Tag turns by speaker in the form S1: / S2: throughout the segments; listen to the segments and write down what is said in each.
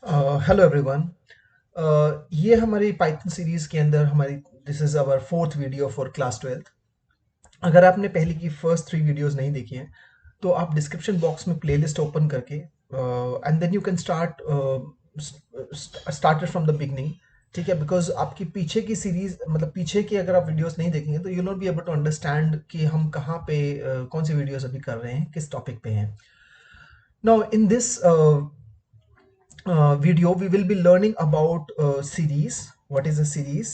S1: Hello everyone. ये हमारी Python series के अंदर हमारी this is our fourth video for class 12th। अगर आपने पहले की फर्स्ट 3 वीडियोस नहीं देखी हैं तो आप डिस्क्रिप्शन बॉक्स में प्लेलिस्ट ओपन करके and then you can start from the beginning. ठीक है, बिकॉज आपकी पीछे की सीरीज मतलब पीछे की अगर आप वीडियोस नहीं देखेंगे तो you not be able to understand कि हम कहाँ पे कौन सी वीडियोस अभी कर रहे हैं, किस टॉपिक पे हैं। Now in this video we will be learning about series, what is a series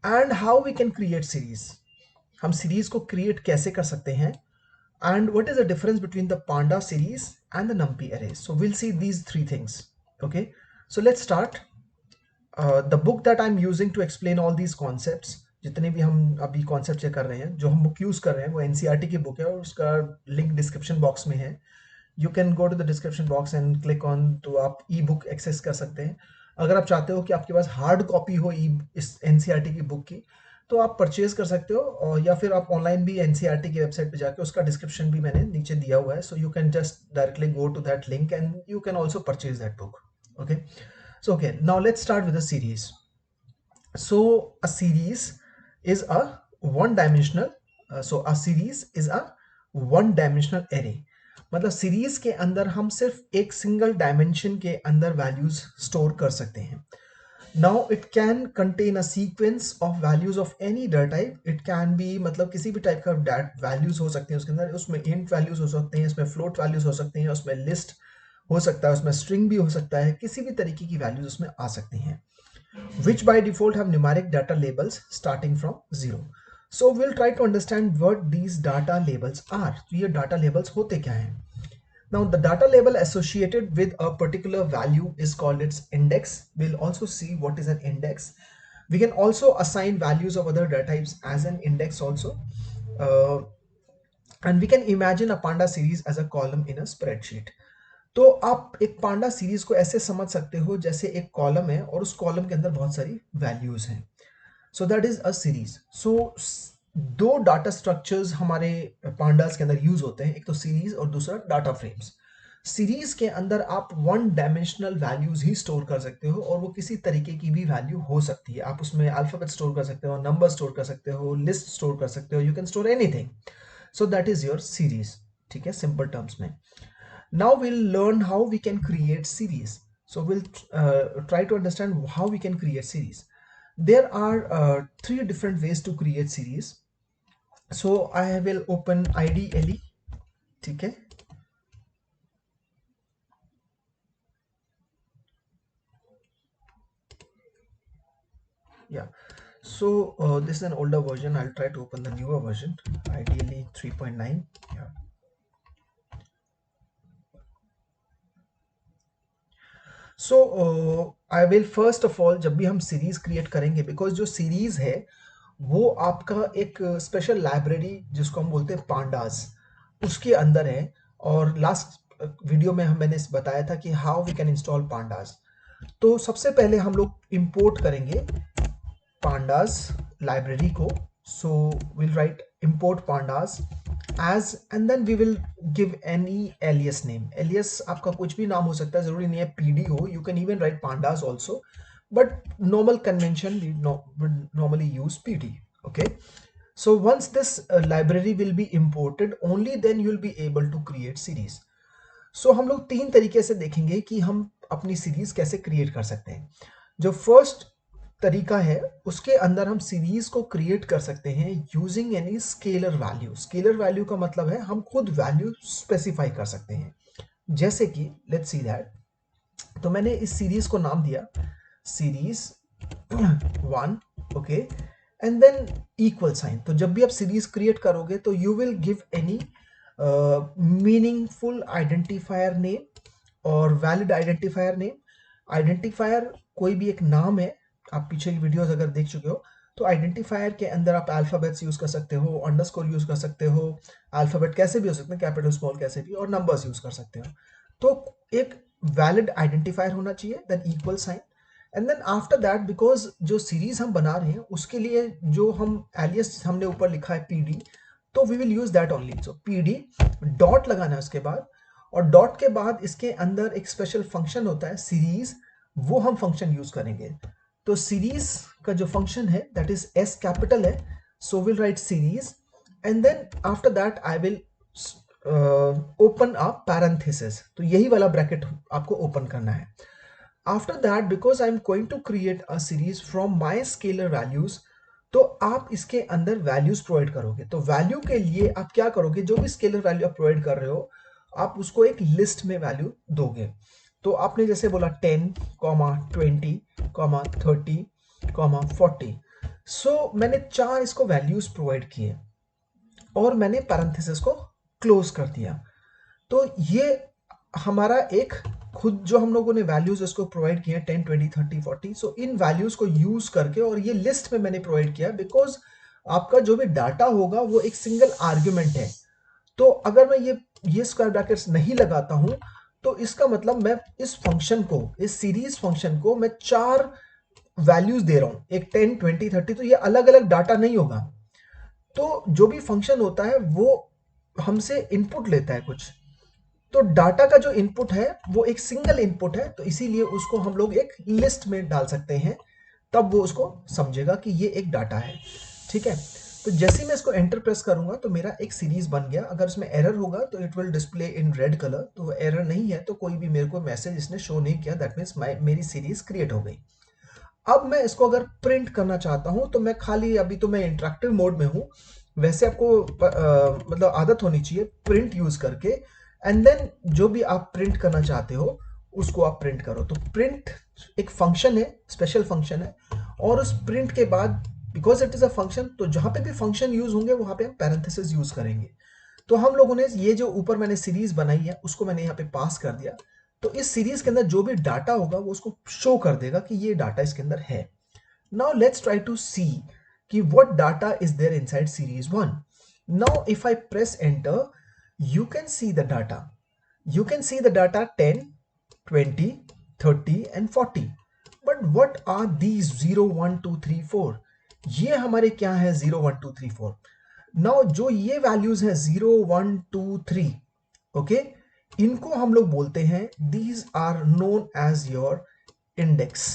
S1: and how we can create series, हम series को create कैसे कर सकते हैं, and what is the difference between the panda series and the numpy array. So we'll see these three things. Okay, so let's start. The book that I'm using to explain all these concepts, जितने भी हम अभी concept check कर रहे हैं, जो हम book use कर रहे हैं वो एनसीईआरटी की बुक है और उसका लिंक डिस्क्रिप्शन बॉक्स में है। You can go to the description box and click on, तो आप ई बुक एक्सेस कर सकते हैं। अगर आप चाहते हो कि आपके पास हार्ड कॉपी हो ई इस एनसीईआरटी की बुक की तो आप परचेज कर सकते हो, और या फिर आप ऑनलाइन भी एनसीईआरटी की वेबसाइट पे जाके उसका डिस्क्रिप्शन भी मैंने नीचे दिया हुआ है, so you can just directly go to that link and you can also purchase that book. Okay, so okay, now let's start with a series. So a series is a one dimensional a series is a one dimensional array. मतलब series के अंदर हम सिर्फ एक single dimension के अंदर values store कर सकते हैं। Now it can contain a sequence of values of any data type. It can be मतलब किसी भी टाइप का वैल्यूज हो सकते हैं उसके अंदर, उसमें इंट वैल्यूज हो सकते हैं, उसमें फ्लोट वैल्यूज हो सकते हैं, उसमें लिस्ट हो सकता है, उसमें स्ट्रिंग भी हो सकता है, किसी भी तरीके की वैल्यूज उसमें आ सकती हैं, which by default have numeric data labels starting from 0. So we'll try to understand what these data labels are. तो ये data labels होते क्या हैं? Now the data label associated with a particular value is called its index. We'll also see what is an index. We can also assign values of other data types as an index also. Uh, and we can imagine a panda series as a column in a spreadsheet. तो आप एक पांडा series को ऐसे समझ सकते हो जैसे एक कॉलम है और उस कॉलम के अंदर बहुत सारी वैल्यूज हैं। So that is a series. So दो डाटा स्ट्रक्चर्स हमारे पांडास के अंदर यूज होते हैं, एक तो सीरीज और दूसरा डाटा फ्रेम्स। सीरीज के अंदर आप वन डायमेंशनल वैल्यूज ही स्टोर कर सकते हो और वो किसी तरीके की भी वैल्यू हो सकती है। आप उसमें अल्फाबेट स्टोर कर सकते हो, नंबर स्टोर कर सकते हो, लिस्ट स्टोर कर सकते हो, you can store anything. So that is your series. ठीक है, सिंपल टर्म्स में। Now we'll learn how we can create series. So we'll try to understand how we can create series. There are three different ways to create series. So I will open IDLE. ठीक है, yeah. So this is an older version. I'll try to open the newer version, IDLE 3.9. Yeah. So I will first of all, जब भी हम series create करेंगे, because जो series है वो आपका एक स्पेशल लाइब्रेरी जिसको हम बोलते हैं पांडास, उसके अंदर है। और लास्ट वीडियो में मैंने बताया था कि how we can install Pandas. तो सबसे पहले हम लोग इंपोर्ट करेंगे pandas library को। so we'll write import pandas as and then we will give any alias name। alias आपका कुछ भी नाम हो सकता है, जरूरी नहीं है pd हो, you can even write pandas also, but normal convention we would normally use pd। okay, so once this library will be imported, only then you'll be able to create series। so हम लोग तीन तरीके से देखेंगे कि हम अपनी series कैसे क्रिएट कर सकते हैं। जो फर्स्ट तरीका है उसके अंदर हम सीरीज को क्रिएट कर सकते हैं using any scalar value. Scalar value का मतलब है हम खुद वैल्यू स्पेसिफाई कर सकते हैं। जैसे कि लेट्स सी दैट, तो मैंने इस सीरीज को नाम दिया series 1। Okay, and then equal sign. तो जब भी आप सीरीज क्रिएट करोगे तो you will give any meaningful identifier name और वैलिड आइडेंटिफायर नेम। आइडेंटिफायर कोई भी एक नाम है, आप पीछे की वीडियोस अगर देख चुके हो तो आइडेंटिफायर के अंदर आप अल्फाबेट्स यूज कर सकते हो, अंडरस्कोर यूज कर सकते हो, अल्फाबेट कैसे भी हो सकते हैं, कैपिटल स्मॉल कैसे भी, और नंबर्स यूज कर सकते हो। तो एक वैलिड आइडेंटिफायर होना चाहिए, then equal sign, and then after that, because जो सीरीज हम बना रहे हैं उसके लिए जो हम एलियस हमने ऊपर लिखा है पीडी, तो we will use that only. So PD dot लगाना है उसके बाद, और डॉट के बाद इसके अंदर एक स्पेशल फंक्शन होता है सीरीज, वो हम फंक्शन यूज करेंगे। तो सीरीज का जो फंक्शन है दैट इज एस कैपिटल है, so will write series and then after that I will open a parenthesis, तो यही वाला ब्रैकेट आपको ओपन करना है। After that because I am going to create a series from my scalar values, तो आप इसके अंदर वैल्यूज प्रोवाइड करोगे। तो वैल्यू के लिए आप क्या करोगे, जो भी स्केलर वैल्यू आप प्रोवाइड कर रहे हो आप उसको एक लिस्ट में वैल्यू दोगे। तो आपने जैसे बोला 10, 20, 30, 40, सो मैंने 4 इसको वैल्यूज प्रोवाइड किए और मैंने पैरेंथेसिस को क्लोज कर दिया। तो ये हमारा एक खुद जो हम लोगों ने वैल्यूज इसको प्रोवाइड किए 10, 20, 30, 40, सो इन वैल्यूज को यूज करके, और ये लिस्ट में मैंने प्रोवाइड किया बिकॉज आपका जो भी डाटा होगा वो एक सिंगल आर्ग्यूमेंट है। तो अगर मैं ये स्क्वायर ब्रैकेट्स नहीं लगाता हूं तो इसका मतलब मैं इस फंक्शन को, इस सीरीज फंक्शन को मैं 4 वैल्यूज दे रहा हूं, एक 10, 20, 30, तो ये अलग अलग डाटा नहीं होगा। तो जो भी फंक्शन होता है वो हमसे इनपुट लेता है कुछ, तो डाटा का जो इनपुट है वो एक सिंगल इनपुट है, तो इसीलिए उसको हम लोग एक लिस्ट में डाल सकते हैं, तब वो उसको समझेगा कि ये एक डाटा है। ठीक है, तो जैसे मैं इसको एंटर प्रेस करूंगा तो मेरा एक सीरीज बन गया। अगर इसमें एरर होगा तो it will display in red colour, तो एरर नहीं है तो कोई भी मेरे को मैसेज इसने शो नहीं किया, दैट मीन्स मेरी सीरीज क्रिएट हो गई। अब मैं इसको अगर प्रिंट करना चाहता हूं तो मैं खाली, अभी तो मैं इंटरेक्टिव मोड में हूं, वैसे आपको मतलब आदत होनी चाहिए प्रिंट यूज करके, एंड देन जो भी आप प्रिंट करना चाहते हो उसको आप प्रिंट करो। तो प्रिंट एक फंक्शन है, स्पेशल फंक्शन है, और उस प्रिंट के बाद because it is a function, तो जहां पे भी फंक्शन यूज होंगे वहां पे हम पैरेंथेसिस यूज करेंगे। तो हम लोगों ने ये जो ऊपर मैंने सीरीज बनाई है उसको मैंने यहाँ पे पास कर दिया, तो इस सीरीज के अंदर जो भी डाटा होगा वो उसको शो कर देगा कि ये डाटा इसके अंदर है। Now let's try to see कि what data is there inside series 1। Now if I press enter you can see the data. You can see the data 10, 20, 30 and 40. But what are these 0, 1, 2, 3, 4? ये हमारे क्या है 0, 1, 2, 3, 4। Now जो ये values है 0, 1, 2, 3, okay, इनको हम लोग बोलते हैं these are known as your index।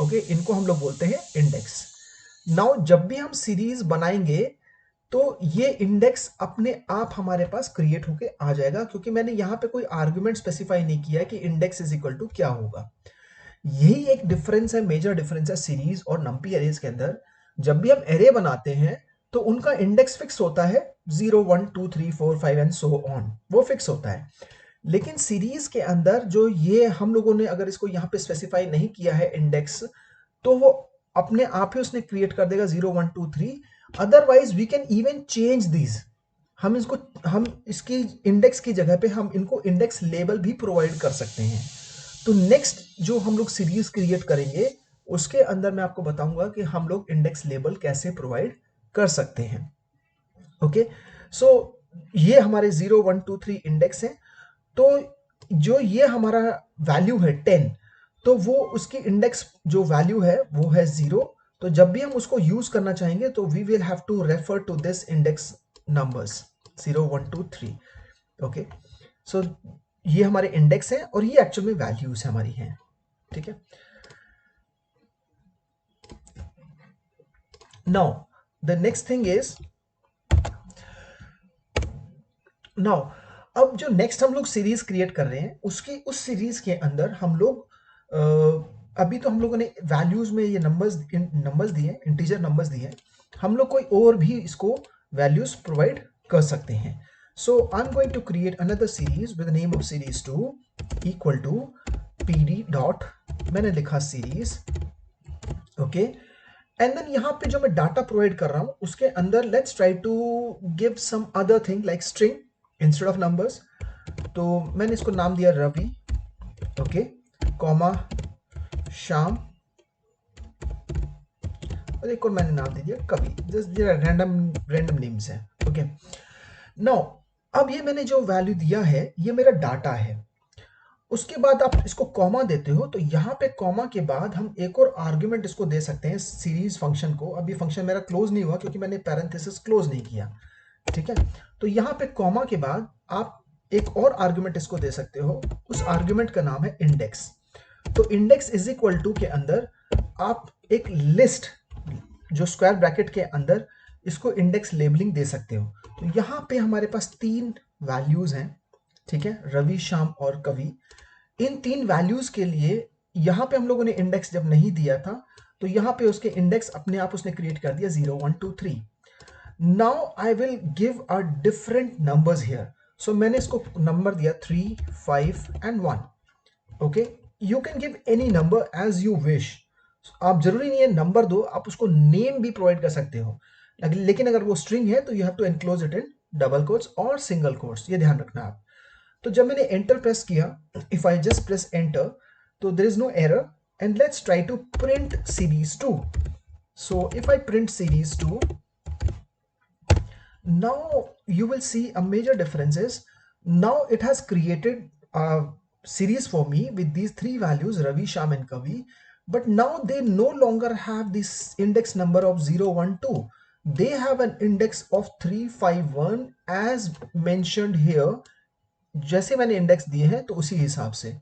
S1: Okay, इनको हम लोग बोलते हैं इंडेक्स। नाउ जब भी हम सीरीज बनाएंगे तो ये इंडेक्स अपने आप हमारे पास क्रिएट होके आ जाएगा, क्योंकि मैंने यहां पे कोई आर्गुमेंट स्पेसिफाई नहीं किया है कि इंडेक्स इज इक्वल टू क्या होगा। यही एक डिफरेंस है, मेजर डिफरेंस है सीरीज और नंपी एरेज के अंदर। जब भी हम एरे बनाते हैं तो उनका इंडेक्स फिक्स होता है 0, 1, 2, 3, 4, 5 एंड सो ऑन, वो फिक्स होता है। लेकिन सीरीज के अंदर जो ये हम लोगों ने अगर इसको यहाँ पे स्पेसिफाई नहीं किया है इंडेक्स, तो वो अपने आप ही उसने क्रिएट कर देगा 0, 1, 2, 3। Otherwise we can even change these, हम इसकी इंडेक्स की जगह पे हम इनको इंडेक्स लेबल भी प्रोवाइड कर सकते हैं। तो नेक्स्ट जो हम लोग सीरीज क्रिएट करेंगे उसके अंदर मैं आपको बताऊंगा कि हम लोग इंडेक्स लेबल कैसे प्रोवाइड कर सकते हैं। ओके, सो ये हमारे 0, 1, 2, 3 इंडेक्स है। तो जो ये हमारा वैल्यू है 10, तो वो उसकी इंडेक्स जो वैल्यू है वो है 0। तो जब भी हम उसको यूज करना चाहेंगे तो we will have to refer to this index numbers 0, 1, 2, 3। Okay, so ये हमारे इंडेक्स है और ये एक्चुअल में वैल्यूज हमारी हैं। ठीक है, now the next thing is, now अब जो नेक्स्ट हम लोग सीरीज क्रिएट कर रहे हैं उसकी उस सीरीज के अंदर हम लोग अभी तो हम लोगों ने वैल्यूज में ये नंबर्स दिए, इंटीजर नंबर्स दिए, हम लोग कोई और भी इसको वैल्यूज प्रोवाइड कर सकते हैं। So I am going to create another series with name of series 2 equal to pd dot, मैंने लिखा सीरीज। ओके, एंड देन यहाँ पे जो मैं डाटा प्रोवाइड कर रहा हूं उसके अंदर let's try to give some other thing like string instead of numbers. तो मैंने इसको नाम दिया रवि, ओके, कॉमा श्याम, और एक और मैंने नाम दे दिया कवि, जस्ट रैंडम नेम्स है। ओके, नाउ अब ये मैंने जो वैल्यू दिया है ये मेरा डाटा है। उसके बाद आप इसको कॉमा देते हो तो यहाँ पे कॉमा के बाद हम एक और आर्ग्यूमेंट इसको दे सकते हैं सीरीज फंक्शन को। अभी फंक्शन मेरा क्लोज नहीं हुआ क्योंकि मैंने पैरेंथेसिस क्लोज नहीं किया। ठीक है, तो यहाँ पे कॉमा के बाद आप एक और आर्ग्यूमेंट इसको दे सकते हो, उस आर्ग्यूमेंट का नाम है इंडेक्स। तो इंडेक्स इज इक्वल टू के अंदर आप एक लिस्ट जो स्क्वायर ब्रैकेट के अंदर इसको इंडेक्स लेबलिंग दे सकते हो। तो यहां पे हमारे पास 3 वैल्यूज हैं, ठीक है, रवि, श्याम और कवि। इन 3 वैल्यूज के लिए यहां पे हम लोगों ने इंडेक्स जब नहीं दिया था तो यहां पे उसके इंडेक्स अपने आप उसने क्रिएट कर दिया 0 1 2 3। Now I will give a different numbers here. So मैंने इसको नंबर दिया 3 5 and 1। Okay, you can give any number as you wish. आप जरूरी नहीं है नंबर दो, आप उसको नेम भी प्रोवाइड कर सकते हो, लेकिन अगर वो स्ट्रिंग है तो you have to enclose it in double quotes और सिंगल कोट्स, ये ध्यान रखना आप। तो जब मैंने एंटर प्रेस किया, if I just press enter, तो there is no error and let's try to print series 2। So if I print series 2, now you will see a major difference is now it has created a series for me with these 3 values Ravi, Sham and Kavi, but now they no longer have this index number of 0 1 2, they have an index of 3 5 1 as mentioned here। जैसे मैंने index दिए हैं तो उसी हिसाब से,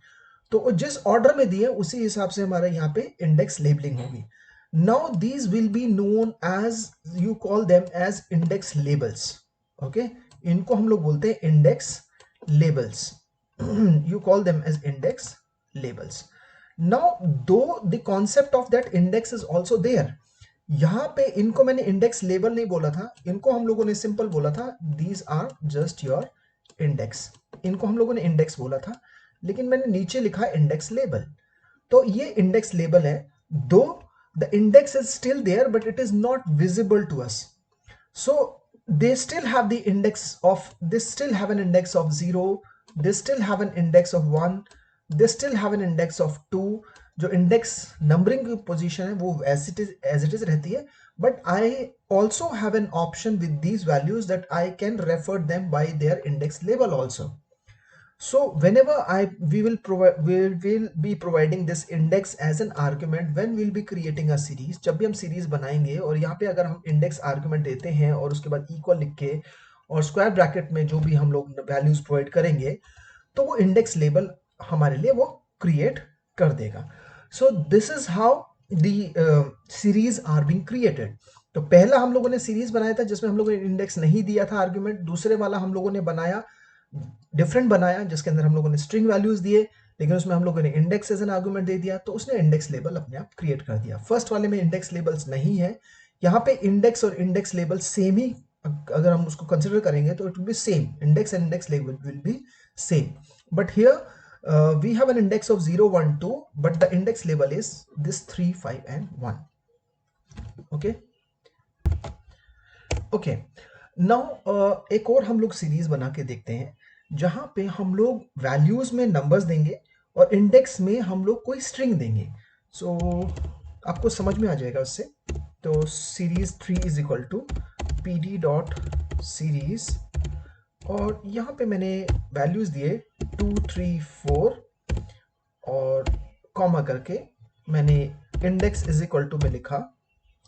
S1: तो जिस ऑर्डर में दिए उसी हिसाब से हमारा यहाँ पे इंडेक्स लेबलिंग होगी। Now these will be known as, you call them as index labels. Okay, इनको हम लोग बोलते हैं index labels. You call them as index labels. Now though the concept of that index is also there. यहां पे इनको मैंने index label नहीं बोला था, इनको हम लोगों ने सिंपल बोला था these are just your index. इनको हम लोगों ने इंडेक्स बोला था, लेकिन मैंने नीचे लिखा इंडेक्स लेबल। तो ये इंडेक्स लेबल है, though the index is still there but it is not visible to us. So they still have the index of, they still have an index of 0, they still have an index of 1, they still have an index of 2। जो index numbering की position है वो as it is रहती है, but I also have an option with these values that I can refer them by there index label also. So whenever we will be providing this index as an argument when we'll be creating a series। जब भी हम series बनाएंगे और यहाँ पे अगर हम index argument देते हैं और उसके बाद इक्वल लिख के और स्क्वायर ब्रैकेट में जो भी हम लोग वैल्यूज प्रोवाइड करेंगे तो वो इंडेक्स लेबल हमारे लिए वो क्रिएट कर देगा। So this is how the series are being created. तो पहला हम लोगों ने सीरीज बनाया था जिसमें हम लोगों ने इंडेक्स नहीं दिया था आर्ग्यूमेंट। दूसरे वाला हम लोगों ने बनाया डिफरेंट बनाया जिसके अंदर हम लोगों ने स्ट्रिंग वैल्यूज दिए, लेकिन उसमें हम लोगों ने इंडेक्स एज एन आर्गुमेंट दे दिया, तो उसने इंडेक्स लेबल अपने आप क्रिएट कर दिया। फर्स्ट वाले में इंडेक्स लेबल्स नहीं है। यहाँ पे इंडेक्स और इंडेक्स लेबल सेम ही, अगर हम उसको कंसिडर करेंगे तो it will be same, index and index label will be same, but here we have an index of 0 1 2 but the index label is this 3 5 and 1। Okay okay, now एक और हम लोग series बना के देखते हैं जहां पे हम लोग वैल्यूज में नंबर्स देंगे और इंडेक्स में हम लोग कोई स्ट्रिंग देंगे। सो आपको समझ में आ जाएगा उससे। तो series 3 is equal to P D dot series, और यहाँ पे मैंने वैल्यूज दिए 2 3 4 और कॉमा करके मैंने इंडेक्स इज इक्वल टू में लिखा।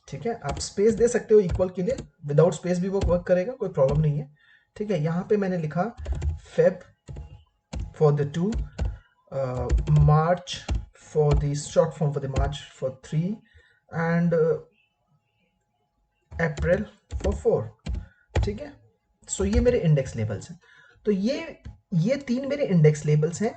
S1: ठीक है, आप स्पेस दे सकते हो इक्वल के लिए, विदाउट स्पेस भी वो वर्क करेगा, कोई प्रॉब्लम नहीं है। ठीक है, यहाँ पे मैंने लिखा Feb for the 2, March for the short form for the March for 3 and April for 4। ठीक है, सो ये मेरे इंडेक्स लेबल्स हैं। तो ये 3 मेरे इंडेक्स लेबल्स हैं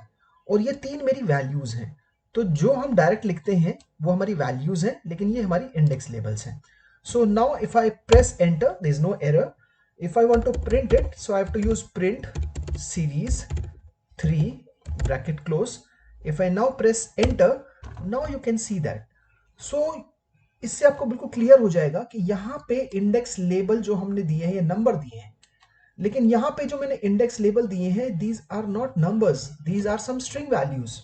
S1: और ये 3 मेरी वैल्यूज हैं। तो जो हम डायरेक्ट लिखते हैं वो हमारी वैल्यूज हैं, लेकिन ये हमारी इंडेक्स लेबल्स हैं। So now if I press enter there is no error. If I want to print it, so I have to use print series 3 bracket close. If I now press enter, now you can see that. So इससे आपको बिल्कुल clear हो जाएगा कि यहाँ पे index label जो हमने दिए हैं ये नंबर दिए हैं, लेकिन यहाँ पे जो मैंने इंडेक्स लेबल दिए हैं these are not numbers, these are some string values.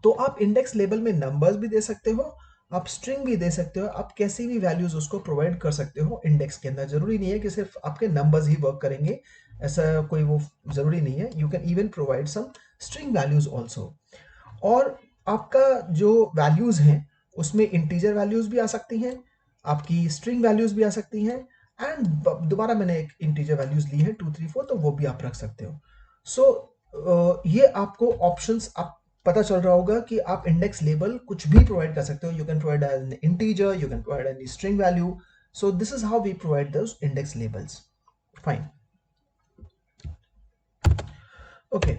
S1: तो आप इंडेक्स लेबल में नंबर्स भी दे सकते हो, आप स्ट्रिंग भी दे सकते हो, आप कैसी भी वैल्यूज उसको प्रोवाइड कर सकते हो इंडेक्स के अंदर। जरूरी नहीं है कि सिर्फ आपके नंबर्स ही वर्क करेंगे, ऐसा कोई वो जरूरी नहीं है। You can even provide some string values also. और आपका जो वैल्यूज हैं उसमें इंटीजर वैल्यूज भी आ सकती हैं, आपकी स्ट्रिंग वैल्यूज भी आ सकती हैं, एंड दोबारा मैंने एक इंटीजर वैल्यूज ली है 2 3 4, तो वो भी आप रख सकते हो। सो ये आपको ऑप्शंस आप पता चल रहा होगा कि आप इंडेक्स लेबल कुछ भी प्रोवाइड कर सकते हो. You can provide an integer, you can provide any string value. So this is how we provide those index labels. Fine. Okay.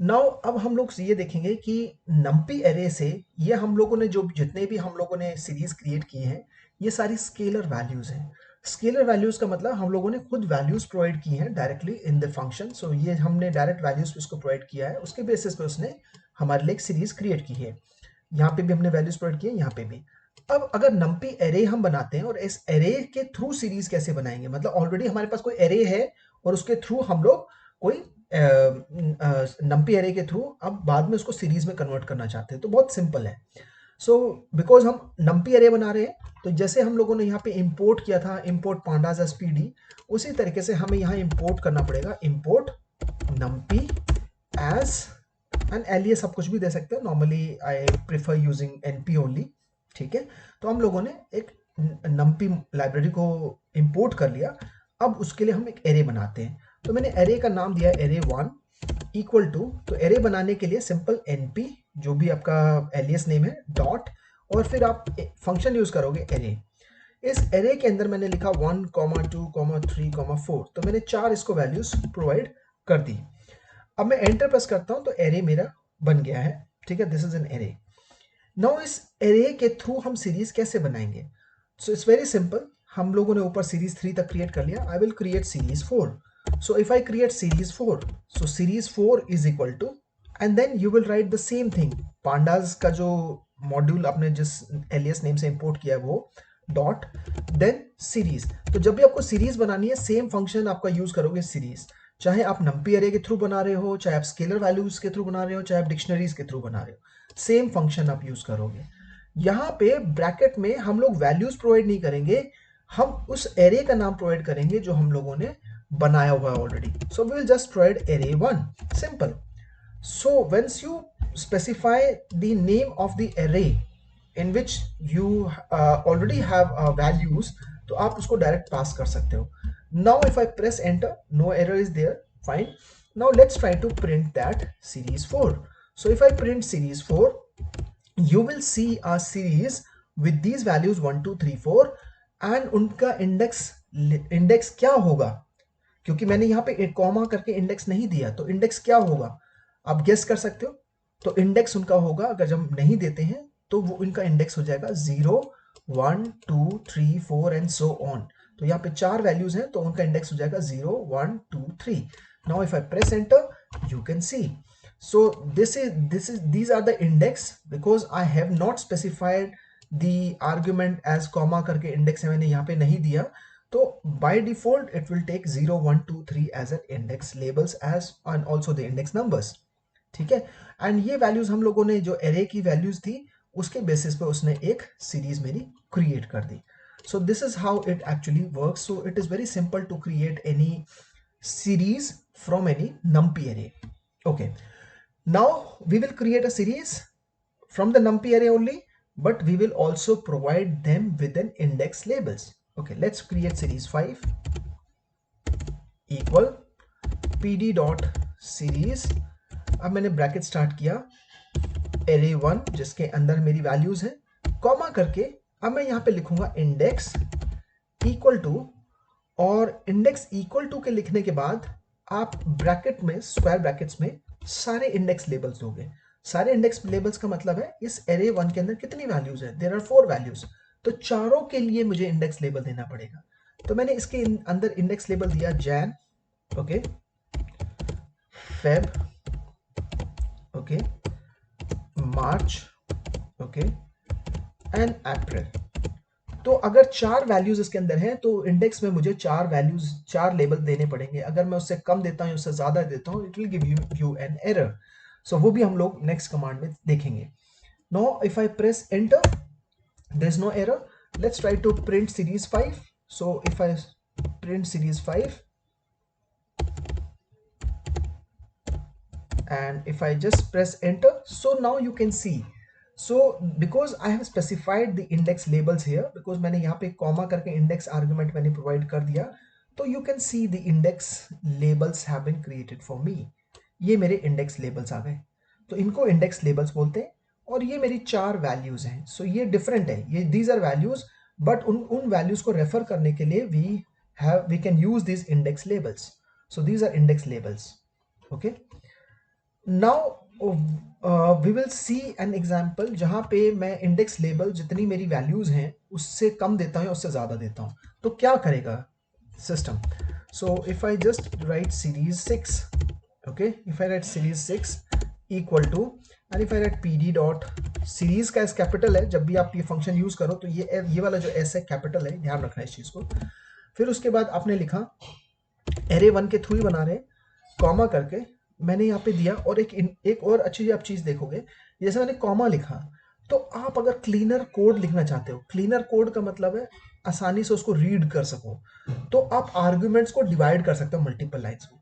S1: Now अब हम लोग ये देखेंगे कि नम्पी एरे से ये हम लोगों ने जो जितने भी हम लोगों ने सीरीज क्रिएट किए हैं, ये सारी स्केलर वैल्यूज हैं. स्केलर वैल्यूज का मतलब हम लोगों ने खुद वैल्यूज प्रोवाइड की हैं डायरेक्टली इन द फंक्शन. सो ये हमने डायरेक्ट वैल्यूज इसको प्रोवाइड किया है, उसके बेसिस पे उसने हमारे लिए एक सीरीज क्रिएट की है. यहाँ पे भी हमने वैल्यूज प्रोवाइड किए, यहाँ पे भी. अब अगर नम्पी एरे हम बनाते हैं और इस एरे के थ्रू सीरीज कैसे बनाएंगे, मतलब ऑलरेडी हमारे पास कोई एरे है और उसके थ्रू हम लोग कोई नम्पी एरे के थ्रू अब बाद में उसको सीरीज में कन्वर्ट करना चाहते हैं. तो बहुत सिंपल है. सो बिकॉज हम नम्पी एरे बना रहे हैं, तो जैसे हम लोगों ने यहाँ पे इंपोर्ट किया था, import pandas S P D, उसी तरीके से हमें यहाँ इंपोर्ट करना पड़ेगा. इंपोर्ट नम्पी एज एंड एल, ये सब कुछ भी दे सकते हो. Normally I prefer using NP only. ठीक है. तो हम लोगों ने एक नम्पी लाइब्रेरी को इंपोर्ट कर लिया. अब उसके लिए हम एक एरे बनाते हैं. तो मैंने एरे का नाम दिया एरे 1 इक्वल टू, तो एरे बनाने के लिए सिंपल np, जो भी आपका एलियस नेम है, डॉट, और फिर आप फंक्शन यूज करोगे एरे. इस एरे के अंदर मैंने लिखा 1, 2, 3, 4. तो मैंने 4 इसको वैल्यूज प्रोवाइड कर दी. अब मैं एंटर प्रेस करता हूं तो एरे मेरा बन गया है. ठीक है. This is an array. Now इस एरे के थ्रू हम सीरीज कैसे बनाएंगे? So it's very simple. हम लोगों ने ऊपर सीरीज 3 तक क्रिएट कर लिया. I will create series 4. So if I create series 4, so series 4 is equal to, and then you will write the same thing. pandas का जो मॉड्यूल आपने जिस एलियस नेम से इंपोर्ट किया है वो डॉट देन सीरीज. तो जब भी आपको सीरीज बनानी है, सेम फंक्शन आपका यूज करोगे सीरीज. चाहे आप नम्पी एरे के थ्रू बना रहे हो, चाहे आप स्केलर वैल्यूज के थ्रू बना रहे हो, चाहे आप डिक्शनरीज के थ्रू बना रहे हो, सेम फंक्शन आप यूज करोगे. यहाँ पे ब्रैकेट में हम लोग वैल्यूज प्रोवाइड नहीं करेंगे, हम उस एरे का नाम प्रोवाइड करेंगे जो हम लोगों ने बनाया हुआ है already. So we will just provide array 1. Simple. So once you specify the name of the array in which you already have values, तो आप उसको डायरेक्ट पास कर सकते हो. Now if I press enter, no error is there. Fine. Now let's try to print that series 4. So if I print series 4, you will see a series with these values 1, 2, 3, 4, and उनका index क्या होगा, क्योंकि मैंने यहाँ पे एक comma करके index नहीं दिया, तो इंडेक्स क्या होगा आप गेस कर सकते हो. तो इंडेक्स उनका होगा, अगर जब हम नहीं देते हैं तो वो इनका इंडेक्स हो जाएगा 0, 1, 2, 3, 4 एंड सो ऑन. तो यहाँ पे 4 वैल्यूज हैं, तो उनका इंडेक्स हो जाएगा 0, 1, 2, 3. Now if I press enter, you can C. So these are the index, because I have not specified the argument as comma करके इंडेक्स है मैंने यहाँ पे नहीं दिया. तो by default it will take 0, 1, 2, 3 as an index labels as and also the index numbers. ठीक है. एंड ये वैल्यूज हम लोगों ने जो एरे की वैल्यूज थी उसके बेसिस पे उसने एक सीरीज मेरी क्रिएट कर दी. So this is how it actually works. So it is very simple to create any series from any numpy array. Okay. Now we will create a series from the numpy array only, but we will also provide them with an index labels. Okay, let's create series 5 equal pd dot series. अब मैंने bracket start किया array 1 जिसके अंदर मेरी values हैं, comma करके अब मैं यहाँ पे लिखूंगा इंडेक्स इक्वल टू, और इंडेक्स इक्वल टू के लिखने के बाद आप ब्रैकेट में, स्क्वायर ब्रैकेट्स में सारे इंडेक्स लेबल्स दोगे. सारे इंडेक्स लेबल्स का मतलब है इस एरे 1 के अंदर कितनी वैल्यूज है. देयर आर 4 वैल्यूज, तो चारों के लिए मुझे इंडेक्स लेबल देना पड़ेगा. तो मैंने इसके अंदर इंडेक्स लेबल दिया Jain, okay, Feb, okay, March, okay, and April. तो अगर 4 वैल्यूज इसके अंदर हैं तो इंडेक्स में मुझे 4 वैल्यूज, 4 लेबल देने पड़ेंगे. अगर मैं उससे कम देता हूं, उससे ज्यादा देता हूं, it will give you an error. So वो भी हम लोग नेक्स्ट कमांड में देखेंगे. Now if I press enter, there is no error. Let's try to print series 5. So if I print series 5 and if I just press enter, so now you can see. So because I have specified the index labels here, because मैंने यहाँ पे comma करके index argument मैंने provide कर दिया, तो you can see the index labels have been created for me. ये मेरे इंडेक्स लेबल्स आ गए, तो इनको इंडेक्स लेबल्स बोलते हैं। और ये मेरी 4 वैल्यूज हैं। सो ये डिफरेंट है, ये दीज आर वैल्यूज, बट उन वैल्यूज को रेफर करने के लिए we can use this index labels. So these are index labels. Okay, now we will see an example जहां पे मैं इंडेक्स लेबल जितनी मेरी वैल्यूज हैं उससे कम देता हूं या उससे ज्यादा देता हूं। तो क्या करेगा system? So if I just right series 6, okay, if I write series 6 equal to, and if I write pd dot series का एस कैपिटल है, जब भी आप ये फंक्शन यूज करो तो ये वाला जो एस है कैपिटल है, ध्यान रखना है इस चीज को। फिर उसके बाद आपने लिखा एरे 1 के थ्रू ही बना रहे, कॉमा करके मैंने यहाँ पे दिया। और एक और अच्छी आप चीज देखोगे, जैसे मैंने कॉमा लिखा, तो आप अगर क्लीनर कोड लिखना चाहते हो, क्लीनर कोड का मतलब है आसानी से उसको रीड कर सको, तो आप आर्ग्यूमेंट्स को डिवाइड कर सकते हो मल्टीपल लाइन्स में।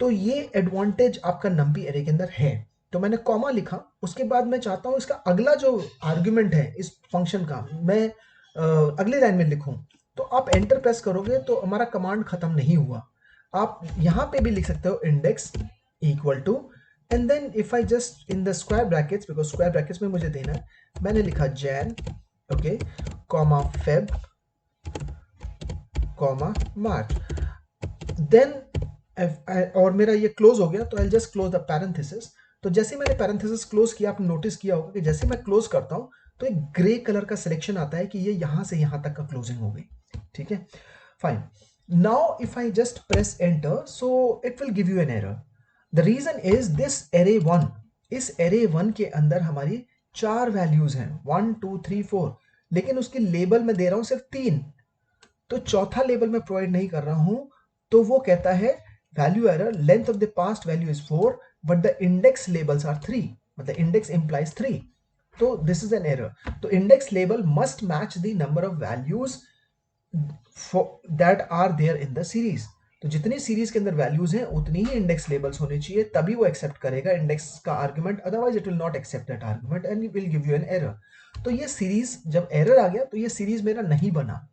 S1: तो ये एडवांटेज आपका नंपी एरे के अंदर है। तो मैंने कॉमा लिखा, उसके बाद मैं चाहता हूं इसका अगला जो आर्गुमेंट है इस फंक्शन का मैं अगली लाइन में लिखूं, तो आप एंटर प्रेस करोगे तो हमारा कमांड खत्म नहीं हुआ। आप यहां पे भी लिख सकते हो index equal to, and then if I just in the square brackets, because square brackets में मुझे देना है, मैंने लिखा Jan, okay, comma Feb, comma March, then और मेरा ये क्लोज हो गया, तो I just close the parenthesis. तो जैसे मैंने पैरेंथेसिस क्लोज किया, आपने नोटिस किया होगा कि जैसे मैं क्लोज करता हूं तो एक ग्रे कलर का सिलेक्शन आता है कि ये यहां से यहां तक का क्लोजिंग हो गई। ठीक है, fine. Now if I just press enter, so it will give you an error. The reason is this array 1, इस एरे 1 के अंदर हमारी 4 वैल्यूज हैं, 1 2 3 4, लेकिन उसकी लेबल में दे रहा हूं सिर्फ 3, तो चौथा लेबल मैं प्रोवाइड नहीं कर रहा हूं। तो वो कहता है value error, length of the passed value is 4 but the index labels are 3, मतलब इंडेक्स इंप्लाइज 3, तो दिस इज एन एरर। तो index label must match the number of values that are there in the series. तो जितनी series के अंदर values हैं उतनी ही index labels होने चाहिए, तभी वो एक्सेप्ट करेगा इंडेक्स का argument, otherwise it will not accept that argument and will give you an error. तो ये सीरीज जब एरर आ गया तो ये सीरीज मेरा नहीं बना।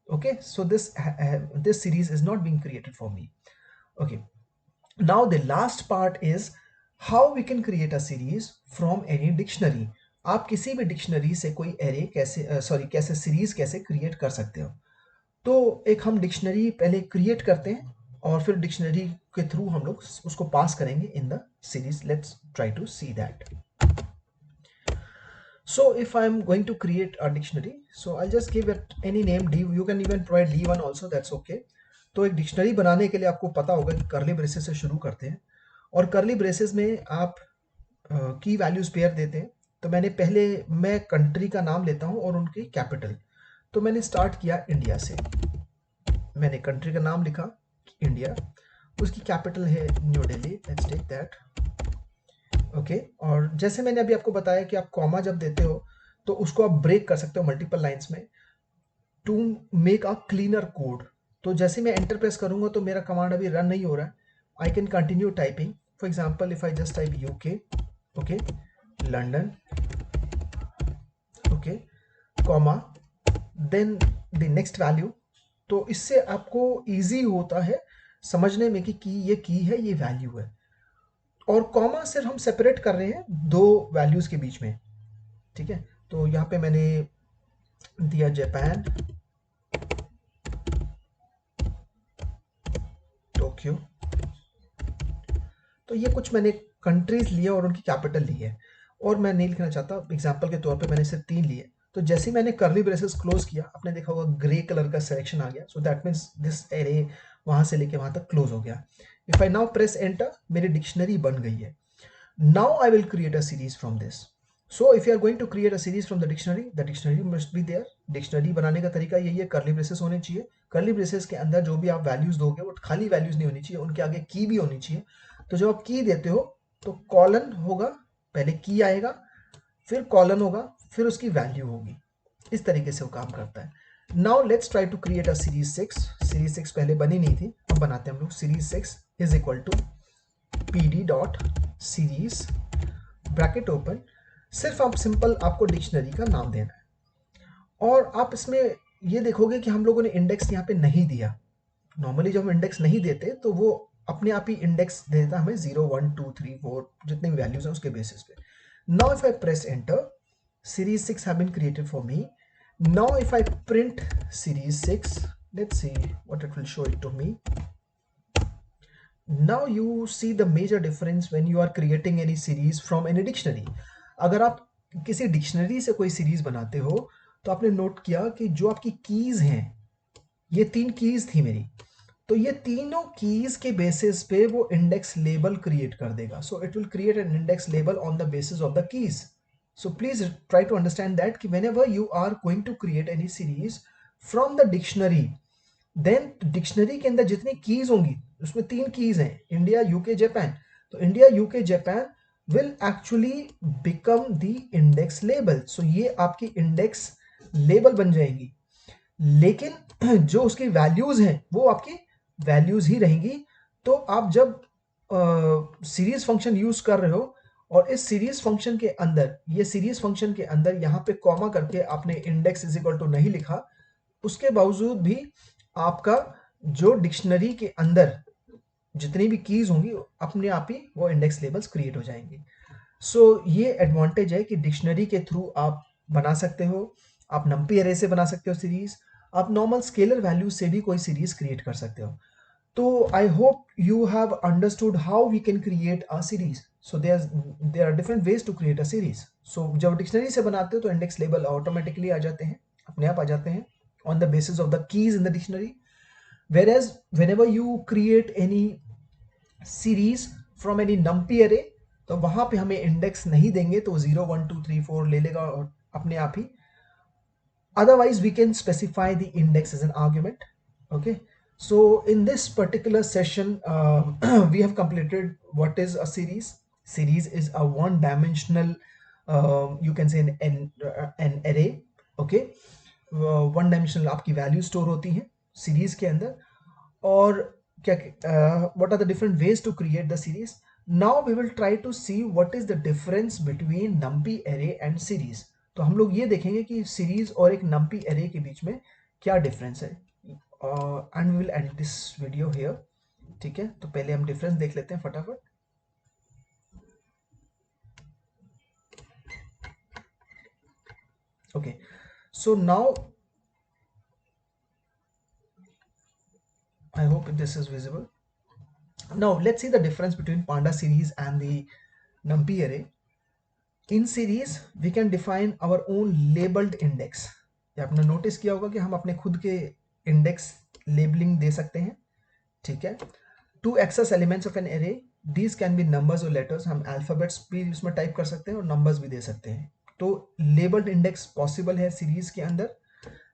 S1: Okay, so this series is not being created for me. Okay, now the last part is how we can create a series from any dictionary. आप किसी भी डिक्शनरी से कोई एरे कैसे सीरीज कैसे क्रिएट कर सकते हो। तो एक हम डिक्शनरी पहले क्रिएट करते हैं और फिर डिक्शनरी के थ्रू हम लोग उसको पास करेंगे in the series. Let's try to see that. So if I'm going to create a dictionary, so I'll just give it any name, D, you can even provide D1 also, that's okay. तो एक dictionary बनाने के लिए आपको पता होगा कि curly braces से शुरू करते हैं, और कर्ली ब्रेसेस में आप की वैल्यूज पेयर देते हैं। तो मैं कंट्री का नाम लेता हूं और उनकी कैपिटल। तो मैंने स्टार्ट किया इंडिया से, मैंने कंट्री का नाम लिखा इंडिया, उसकी कैपिटल है New Delhi, let's take that. Okay, और जैसे मैंने अभी आपको बताया कि आप कॉमा जब देते हो तो उसको आप ब्रेक कर सकते हो मल्टीपल लाइंस में to make a cleaner code. तो जैसे मैं एंटर प्रेस करूंगा तो मेरा कमांड अभी रन नहीं हो रहा है, I can continue typing. For example if I just type UK, okay, London, okay, comma, then the next value. तो इससे आपको इजी होता है समझने में कि ये की है, ये वैल्यू है। और कॉमा सिर्फ हम सेपरेट कर रहे हैं दो वैल्यूज के बीच में। ठीक है, तो यहां पे मैंने दिया जापान, टोक्यो। तो ये कुछ मैंने कंट्रीज लिए और उनकी कैपिटल ली है, और मैं नहीं लिखना चाहता, एग्जांपल के तौर पे मैंने सिर्फ 3 लिए। तो जैसे मैंने कर्ली ब्रेसेस क्लोज किया, आपने देखा होगा ग्रे कलर का सिलेक्शन आ गया, so that means this array वहां से लेके वहां तक क्लोज हो गया। If I now press enter, मेरी डिक्शनरी बन गई है। Now I will create a series from this. So if you are going to create a series from the dictionary must be there. Dictionary बनाने का तरीका यही है, कर्ली ब्रेसेस होने चाहिए। कर्ली ब्रेसेस के अंदर जो भी आप वैल्यूज दोगे वो खाली वैल्यूज नहीं होनी चाहिए, उनके आगे की भी होनी चाहिए। तो जब आप की देते हो तो कॉलन होगा, पहले की आएगा, फिर कॉलन होगा, फिर उसकी वैल्यू होगी। इस तरीके से वो काम करता है। Now let's try to create a series 6। Series 6 पहले बनी नहीं थी, अब बनाते हैं हम लोग। Series 6 is equal to pd dot series bracket open. सिर्फ आप सिंपल आपको डिक्शनरी का नाम देना है, और आप इसमें ये देखोगे कि हम लोगों ने इंडेक्स यहाँ पे नहीं दिया। नॉर्मली जब हम इंडेक्स नहीं देते तो वो अपने आप ही इंडेक्स दे देता हमें 0 1 2 3 4 जितने भी वैल्यूज हैं उसके बेसिस पे. Now if I press enter, series 6 have been created for me. Now if I print series 6, let's see what it will show it to me. Now you see the major difference when you are creating any series from any dictionary. अगर आप किसी dictionary से कोई series बनाते हो तो आपने note किया कि जो आपकी कीज हैं, ये 3 कीज थी मेरी, तो ये तीनों कीज के बेसिस पे वो इंडेक्स लेबल क्रिएट कर देगा. So it will create an index label on the basis of the keys. So please try to understand that कि whenever you are going to create any series from the dictionary, then dictionary के अंदर जितनी keys होंगी, उसमें 3 keys हैं, India UK Japan, तो India UK Japan will actually become the index label. So ये आपकी इंडेक्स लेबल बन जाएंगी, लेकिन जो उसकी वैल्यूज हैं वो आपकी वैल्यूज ही रहेंगी. तो आप जब सीरीज फंक्शन यूज कर रहे हो और इस सीरीज फंक्शन के अंदर, ये सीरीज फंक्शन के अंदर यहाँ पे कॉमा करके आपने इंडेक्स इज इक्वल टू नहीं लिखा, उसके बावजूद भी आपका जो डिक्शनरी के अंदर जितनी भी कीज होंगी अपने आप ही वो इंडेक्स लेबल्स क्रिएट हो जाएंगे. सो ये एडवांटेज है कि डिक्शनरी के थ्रू आप बना सकते हो, आप नंपी अरे से बना सकते हो सीरीज, आप नॉर्मल स्केलर वैल्यू से भी कोई सीरीज क्रिएट कर सकते हो. तो I hope you have understood how we can create a series. So there are different ways to create a series. So जब डिक्शनरी से बनाते हो तो इंडेक्स लेबल ऑटोमेटिकली आ जाते हैं, अपने आप आ जाते हैं on the basis of the keys in the dictionary. Whereas whenever you create any series from any numpy array, तो वहां पे हमें इंडेक्स नहीं देंगे, तो 0 1 2 3 4 ले लेगा और अपने आप ही. Otherwise we can specify the index as an argument. Okay, so in this particular session we have completed what is a series. Series is a one dimensional, you can say an array. Okay, one dimensional आपकी value store होती हैं series के अंदर. और क्या what are the different ways to create the series. Now we will try to see what is the difference between NumPy array and series. तो हम लोग ये देखेंगे कि सीरीज और एक नंपी एरे के बीच में क्या डिफरेंस है. And we will end this video here. ठीक है, तो पहले हम डिफरेंस देख लेते हैं फटाफट. Okay, so now I hope this is visible. Now let's see the difference between panda series and the numpy array. In series we can define our own labeled index. ये आपने नोटिस किया होगा कि हम अपने खुद के इंडेक्स लेबलिंग दे सकते हैं. ठीक है, to access elements of an array, these can be numbers और लेटर्स. हम अल्फाबेट्स भी उसमें टाइप कर सकते हैं और नंबर्स भी दे सकते हैं. तो लेबल्ड इंडेक्स पॉसिबल है सीरीज के अंदर.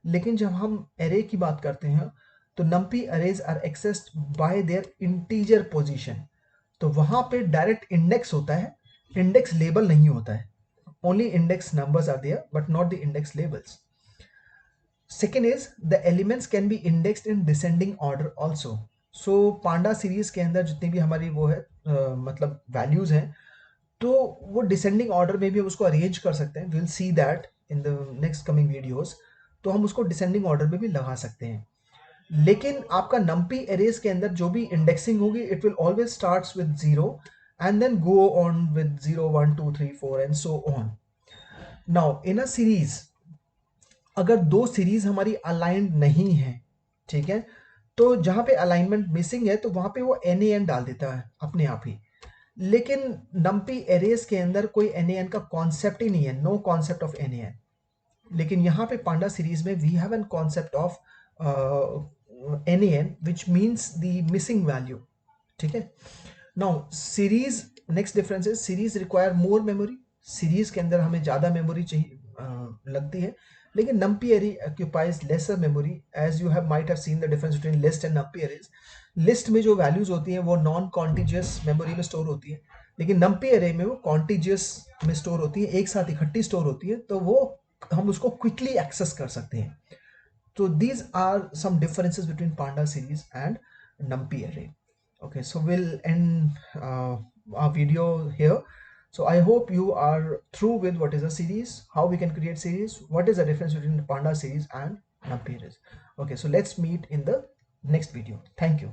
S1: लेकिन जब हम एरे की बात करते हैं तो NumPy arrays are accessed by their integer position. तो वहां पे डायरेक्ट इंडेक्स होता है, इंडेक्स लेबल नहीं होता है. Only index numbers are there but not the index labels. Second is the elements can be indexed in descending order also. So panda series के अंदर जितनी भी हमारी वो है मतलब वैल्यूज हैं, तो वो डिसेंडिंग ऑर्डर में भी हम उसको अरेंज कर सकते हैं. Will see that in the next coming videos. तो हम उसको डिसेंडिंग ऑर्डर में भी लगा सकते हैं. लेकिन आपका नंपी एरेज के अंदर जो भी इंडेक्सिंग होगी, it will always starts with 0 and then go on with 0 1 2 3 4 and so on. Now in a series अगर दो सीरीज हमारी अलाइंड नहीं है, ठीक है, तो जहां पे अलाइनमेंट मिसिंग है तो वहां पे वो NaN डाल देता है अपने आप ही. लेकिन नंपी एरेज के अंदर कोई NaN का कॉन्सेप्ट ही नहीं है, नो कॉन्सेप्ट ऑफ NaN. लेकिन यहाँ पे पांडा सीरीज में we have an concept of NaN which means the missing value. ठीक है. नाउ सीरीज, नेक्स्ट डिफरेंस है series require more memory. Series के अंदर हमें ज्यादा मेमोरी चाहिए लगती है, लेकिन NumPy array occupies lesser memory. As you have might have seen the difference between list and NumPy arrays. List में जो वैल्यूज होती हैं वो नॉन कॉन्टिजियस मेमोरी में स्टोर होती है, लेकिन नंपी एरे में वो कॉन्टिजियस में स्टोर होती है, एक साथ इकट्ठी स्टोर होती है, तो वो हम उसको क्विकली एक्सेस कर सकते हैं. So these are some differences between Panda series and NumPy array. Okay, so we'll end our video here. So I hope you are through with what is a series, how we can create series, what is the difference between the Panda series and NumPy arrays. Okay, so let's meet in the next video. Thank you.